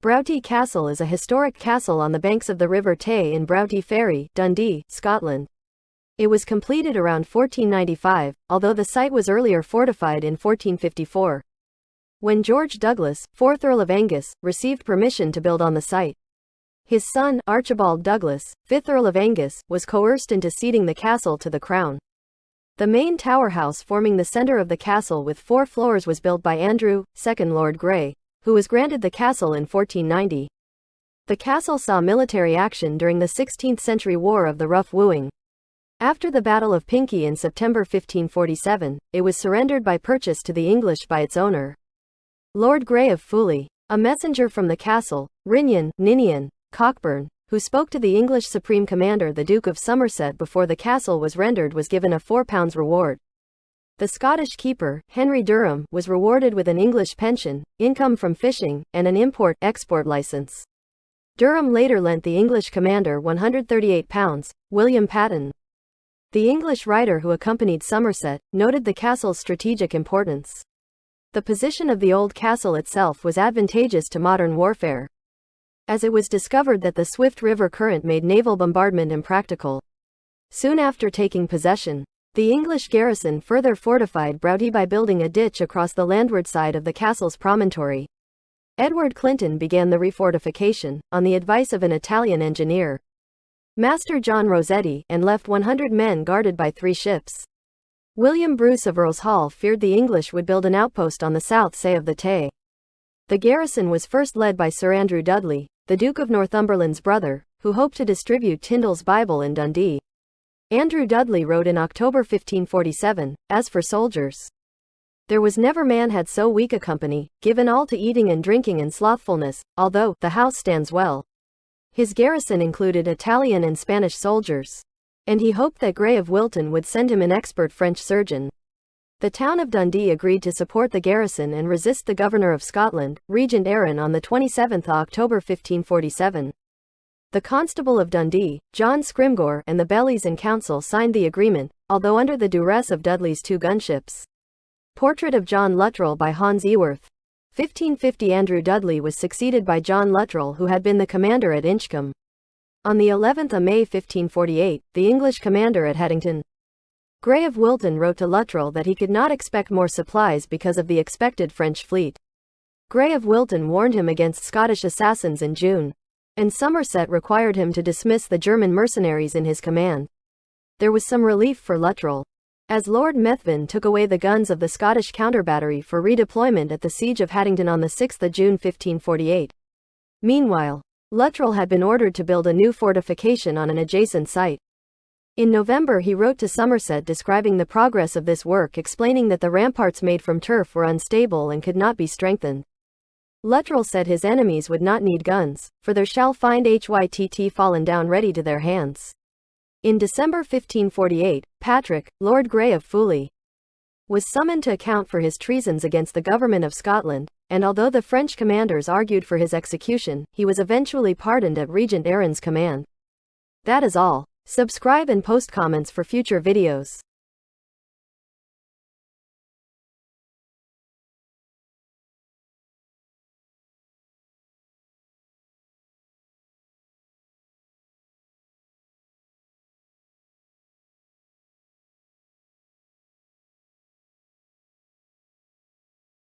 Broughty Castle is a historic castle on the banks of the River Tay in Broughty Ferry, Dundee, Scotland. It was completed around 1495, although the site was earlier fortified in 1454. When George Douglas, 4th Earl of Angus, received permission to build on the site. His son, Archibald Douglas, 5th Earl of Angus, was coerced into ceding the castle to the Crown. The main tower house forming the centre of the castle with 4 floors was built by Andrew, 2nd Lord Grey, who was granted the castle in 1490. The castle saw military action during the 16th century War of the Rough Wooing. After the Battle of Pinkie in September 1547, it was surrendered by purchase to the English by its owner, Lord Grey of Fouley. A messenger from the castle, Ninian Cockburn, who spoke to the English Supreme Commander the Duke of Somerset before the castle was rendered, was given a £4 reward. The Scottish keeper, Henry Durham, was rewarded with an English pension, income from fishing, and an import-export license. Durham later lent the English commander £138. William Patten, the English writer who accompanied Somerset, noted the castle's strategic importance. The position of the old castle itself was advantageous to modern warfare, as it was discovered that the swift river current made naval bombardment impractical. Soon after taking possession, the English garrison further fortified Broughty by building a ditch across the landward side of the castle's promontory. Edward Clinton began the refortification, on the advice of an Italian engineer, Master John Rossetti, and left 100 men guarded by 3 ships. William Bruce of Earl's Hall feared the English would build an outpost on the south say of the Tay. The garrison was first led by Sir Andrew Dudley, the Duke of Northumberland's brother, who hoped to distribute Tyndale's Bible in Dundee. Andrew Dudley wrote in October 1547, "As for soldiers, there was never man had so weak a company, given all to eating and drinking and slothfulness, although the house stands well." His garrison included Italian and Spanish soldiers, and he hoped that Grey of Wilton would send him an expert French surgeon. The town of Dundee agreed to support the garrison and resist the Governor of Scotland, Regent Arran, on the 27th October 1547. The Constable of Dundee, John Scrymgeour, and the Bellies in council signed the agreement, although under the duress of Dudley's 2 gunships. Portrait of John Luttrell by Hans Eworth. 1550 Andrew Dudley was succeeded by John Luttrell, who had been the commander at Inchcombe. On the 11th of May 1548, the English commander at Headington, Grey of Wilton, wrote to Luttrell that he could not expect more supplies because of the expected French fleet. Grey of Wilton warned him against Scottish assassins in June, and Somerset required him to dismiss the German mercenaries in his command. There was some relief for Luttrell, as Lord Methven took away the guns of the Scottish counter-battery for redeployment at the siege of Haddington on 6 June 1548. Meanwhile, Luttrell had been ordered to build a new fortification on an adjacent site. In November he wrote to Somerset describing the progress of this work, explaining that the ramparts made from turf were unstable and could not be strengthened. Luttrell said his enemies would not need guns, for there shall find Hytt fallen down ready to their hands. In December 1548, Patrick, Lord Grey of Fouley, was summoned to account for his treasons against the government of Scotland, and although the French commanders argued for his execution, he was eventually pardoned at Regent Arran's command. That is all. Subscribe and post comments for future videos.